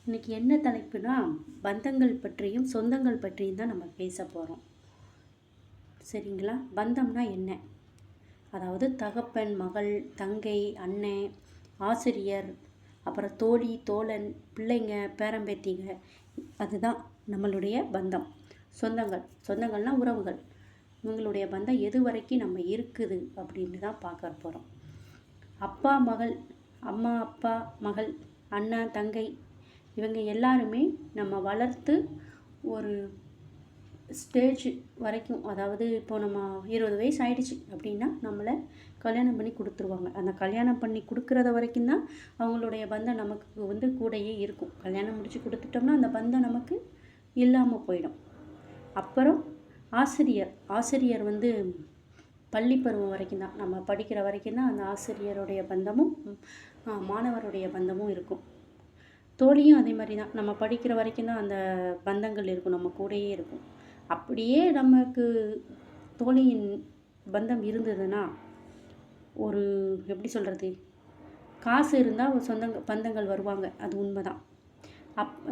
இன்றைக்கி என்ன தலைப்புனா பந்தங்கள் பற்றியும் சொந்தங்கள் பற்றியும் தான் நம்ம பேச போகிறோம். சரிங்களா? பந்தம்னா என்ன? அதாவது தகப்பன், மகள், தங்கை, அண்ணன், ஆசிரியர், அப்புறம் தோழி, தோழன், பிள்ளைங்க, பேரம்பேத்திங்க, அதுதான் நம்மளுடைய பந்தம். சொந்தங்கள்னால் உறவுகள். இவங்களுடைய பந்தம் எது வரைக்கும் நம்ம இருக்குது அப்படின்னு தான் பார்க்க போகிறோம். அப்பா மகள், அம்மா அப்பா மகள், அண்ணா தங்கை, இவங்க எல்லாருமே நம்ம வளர்த்து ஒரு ஸ்டேஜ் வரைக்கும், அதாவது இப்போ நம்ம 20 வயசு ஆயிடுச்சு அப்படின்னா நம்மளை கல்யாணம் பண்ணி கொடுத்துருவாங்க. அந்த கல்யாணம் பண்ணி கொடுக்குறத வரைக்கும் தான் அவங்களுடைய பந்தம் நமக்கு கூடயே இருக்கும். கல்யாணம் முடித்து கொடுத்துட்டோம்னா அந்த பந்தம் நமக்கு இல்லாமல் போயிடும். அப்புறம் ஆசிரியர் பள்ளி பருவம் வரைக்கும் தான், நம்ம படிக்கிற வரைக்கும் தான் அந்த ஆசிரியருடைய பந்தமும் மாணவருடைய பந்தமும் இருக்கும். தோழியும் அதே மாதிரி தான், நம்ம படிக்கிற வரைக்கும் தான் அந்த பந்தங்கள் இருக்கும், நம்ம கூடயே இருக்கும். அப்படியே நமக்கு தோழியின் பந்தம் இருந்ததுன்னா, ஒரு எப்படி சொல்கிறது, காசு இருந்தால் பந்தங்கள் வருவாங்க, அது உண்மை தான்.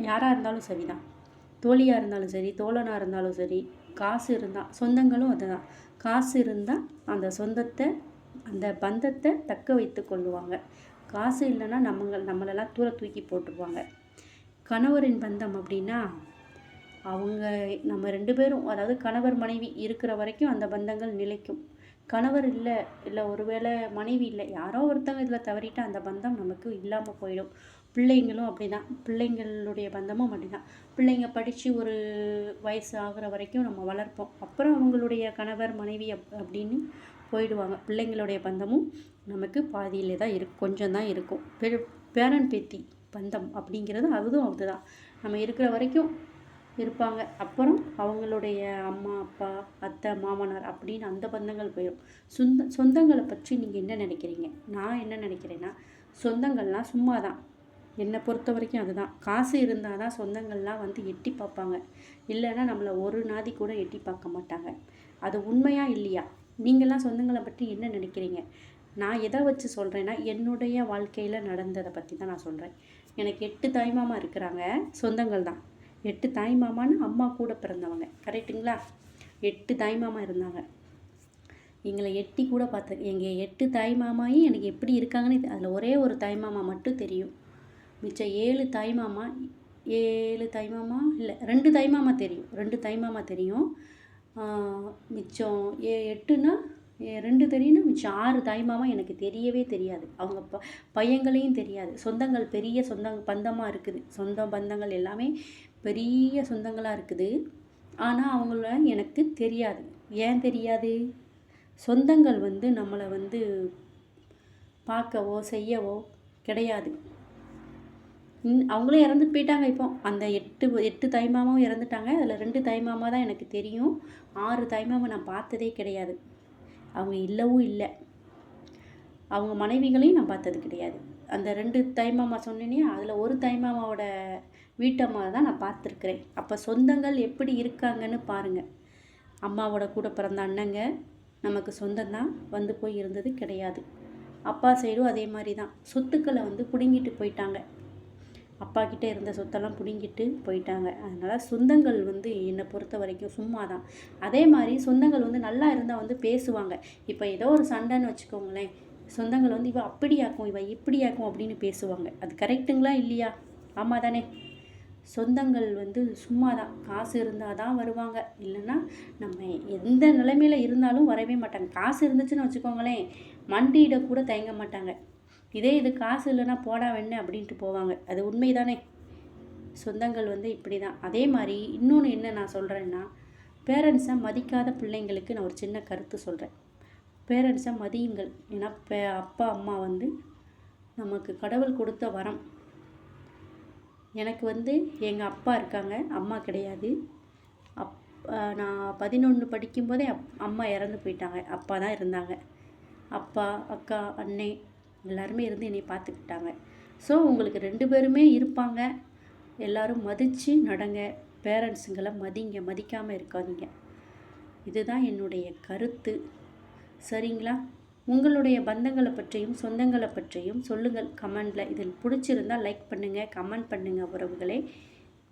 யாராக இருந்தாலும் சரி தான், தோழியாக இருந்தாலும் சரி, தோழனாக இருந்தாலும் சரி, காசு இருந்தால், சொந்தங்களும் அதுதான், காசு இருந்தால் அந்த பந்தத்தை தக்க வைத்து கொள்ளுவாங்க. காசு இல்லைன்னா நம்மளெல்லாம் தூக்கி போட்டுருவாங்க. கணவரின் பந்தம் அப்படின்னா நம்ம 2 பேரும், அதாவது கணவர் மனைவி இருக்கிற வரைக்கும் அந்த பந்தங்கள் நிலைக்கும். கணவர் இல்லை ஒருவேளை மனைவி இல்லை, யாரோ ஒருத்தவங்க இதில் தவறிட்டு அந்த பந்தம் நமக்கு இல்லாமல் போயிடும். பிள்ளைங்களும் அப்படி தான், பிள்ளைங்களுடைய பந்தமும் அப்படி தான். பிள்ளைங்க படித்து ஒரு வயசு ஆகிற வரைக்கும் நம்ம வளர்ப்போம். அப்புறம் அவங்களுடைய கணவர் மனைவி அப்படின்னு போயிடுவாங்க. பிள்ளைங்களுடைய பந்தமும் நமக்கு பாதியிலே தான் கொஞ்சம் தான் இருக்கும். பேரன் பேத்தி பந்தம் அப்படிங்கிறது அதுதான். நம்ம இருக்கிற வரைக்கும் இருப்பாங்க. அப்புறம் அவங்களுடைய அம்மா அப்பா அத்தை மாமனார் அப்படின்னு அந்த பந்தங்கள் போயிடும். சொந்தங்களை பற்றி நீங்கள் என்ன நினைக்கிறீங்க? நான் என்ன நினைக்கிறேன்னா, சொந்தங்கள்லாம் சும்மா தான். என்னை பொறுத்த வரைக்கும் அதுதான். காசு இருந்தால் தான் சொந்தங்கள்லாம் எட்டி பார்ப்பாங்க, இல்லைன்னா நம்மளை ஒரு நாதி கூட எட்டி பார்க்க மாட்டாங்க. அது உண்மையா இல்லையா? நீங்கள்லாம் சொந்தங்களை பற்றி என்ன நினைக்கிறீங்க? நான் எதை வச்சு சொல்கிறேன்னா, என்னுடைய வாழ்க்கையில் நடந்ததை பற்றி தான் நான் சொல்கிறேன். எனக்கு 8 தாய்மாமா இருக்கிறாங்க, சொந்தங்கள் தான். 8 தாய்மாமான்னு அம்மா கூட பிறந்தவங்க, கரெக்டுங்களா? 8 தாய்மாமா இருந்தாங்க. எங்களை எட்டி கூட பார்த்தேன். எங்கள் 8 தாய்மாமாயும் எனக்கு எப்படி இருக்காங்கன்னு அதில் ஒரே ஒரு தாய்மாமா மட்டும் தெரியும். மிச்சம் 7 தாய்மாமா இல்லை 2 தாய்மாமா தெரியும். 2 தாய்மாமா தெரியும். மிச்சம் 8னா 2 தெரியும்னா மிச்சம் 6 தாய்மாமா எனக்கு தெரியவே தெரியாது. அவங்க பையங்களையும் தெரியாது. சொந்தங்கள் பெரிய பந்தமாக இருக்குது. சொந்த பந்தங்கள் எல்லாமே பெரிய சொந்தங்களாக இருக்குது. ஆனால் அவங்கள எனக்கு தெரியாது. ஏன் தெரியாது? சொந்தங்கள் நம்மளை பார்க்கவோ செய்யவோ கிடையாது. அவங்களும் இறந்துட்டு போயிட்டாங்க. இப்போ அந்த 8 தாய்மாமாவும் இறந்துட்டாங்க. அதில் 2 தாய்மாமா தான் எனக்கு தெரியும். 6 தாய்மாமா நான் பார்த்ததே கிடையாது. அவங்க இல்லவும் இல்லை. அவங்க மனைவிகளையும் நான் பார்த்தது கிடையாது. அந்த 2 தாய்மாமா சொன்னேனே, அதில் ஒரு தாய்மாமாவோட வீட்டம்மா தான் நான் பார்த்துருக்குறேன். அப்போ சொந்தங்கள் எப்படி இருக்காங்கன்னு பாருங்கள். அம்மாவோட கூட பிறந்த அண்ணங்க நமக்கு சொந்தம்தான், போய் இருந்தது கிடையாது. அப்பா சைடும் அதே மாதிரி தான். சொத்துக்களை பிடுங்கிட்டு போயிட்டாங்க. அப்பா கிட்டே இருந்த சொத்தெல்லாம் பிடுங்கிட்டு போயிட்டாங்க. அதனால் சொந்தங்கள் என்னை பொறுத்த வரைக்கும் சும்மா தான். அதே மாதிரி சொந்தங்கள் நல்லா இருந்தால் பேசுவாங்க. இப்போ ஏதோ ஒரு சண்டைன்னு வச்சுக்கோங்களேன், சொந்தங்கள் இவ அப்படியாக்கும் இவ இப்படியாக்கும் அப்படின்னு பேசுவாங்க. அது கரெக்டுங்களா இல்லையா? ஆமாம் தானே? சொந்தங்கள் சும்மா தான். காசு இருந்தால் தான் வருவாங்க, இல்லைன்னா நம்ம எந்த நிலைமையில் இருந்தாலும் வரவே மாட்டாங்க. காசு இருந்துச்சுன்னு வச்சுக்கோங்களேன், மண்டியிட கூட தயங்க மாட்டாங்க. இது காசு இல்லைன்னா போடா வேணே அப்படின்ட்டு போவாங்க. அது உண்மை தானே? சொந்தங்கள் இப்படி தான். அதே மாதிரி இன்னொன்று என்ன நான் சொல்கிறேன்னா, பேரண்ட்ஸை மதிக்காத பிள்ளைங்களுக்கு நான் ஒரு சின்ன கருத்து சொல்கிறேன். பேரண்ட்ஸை மதியுங்கள். ஏன்னா அப்பா அம்மா நமக்கு கடவுள் கொடுத்த வரம். எனக்கு எங்கள் அப்பா இருக்காங்க, அம்மா கிடையாது. நான் 11 படிக்கும்போதே அம்மா இறந்து போயிட்டாங்க. அப்பா தான் இருந்தாங்க. அப்பா அக்கா அண்ணே எல்லாருமே இருந்து என்னை பார்த்துக்கிட்டாங்க. ஸோ உங்களுக்கு 2 பேருமே இருப்பாங்க. எல்லோரும் மதித்து நடங்க. பேரண்ட்ஸுங்களை மதிங்க, மதிக்காமல் இருக்காதீங்க. இதுதான் என்னுடைய கருத்து. சரிங்களா? உங்களுடைய பந்தங்களை பற்றியும் சொந்தங்களை பற்றியும் சொல்லுங்கள் கமெண்டில். இதில் பிடிச்சிருந்தால் லைக் பண்ணுங்கள், கமெண்ட் பண்ணுங்கள் உறவுகளே.